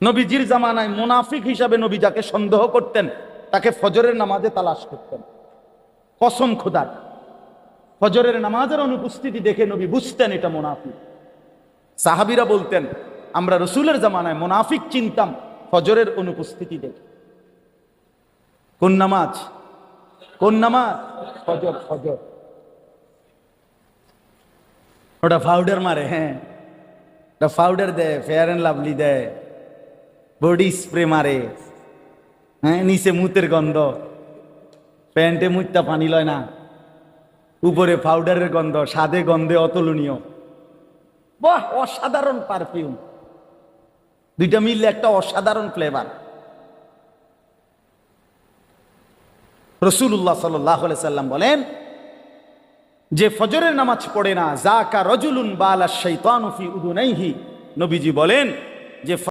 নবীজির জামানায় মুনাফিক হিসাবে নবী যাকে সন্দেহ করতেন তাকে ফজরের নামাজে তালাশ করতেন। কসম খোদার, ফজরের নামাজের অনুপস্থিতি দেখে নবী বুঝতেন এটা মুনাফিক। সাহাবীরা বলতেন আমরা রসুলের জামানায় মুনাফিক চিনতাম ফজরের অনুপস্থিতি দেখে। কোন নামাজ? কোন নামাজ? ফজর। ফজর ওটা পাউডার মারে, হ্যাঁ ওটা পাউডার দেয়, ফেয়ার অ্যান্ড লাভলি দেয়, বডি স্প্রে মারে, হ্যাঁ নিচে মুতের গন্ধ, প্যান্টে মুতটা পানি লয় না, উপরে পাউডারের গন্ধ, স্বাদে গন্ধে অতুলনীয়, বাহ অসাধারণ পারফিউম, দুইটা মিললে একটা অসাধারণ ফ্লেভার। রাসূলুল্লাহ সাল্লাল্লাহু আলাইহি সাল্লাম বলেন যে ফজরের নামাজ পড়ে না, যাকা রাজুলুন বালা শাইতানু ফি উযুনাইহি, নবীজি বলেন যে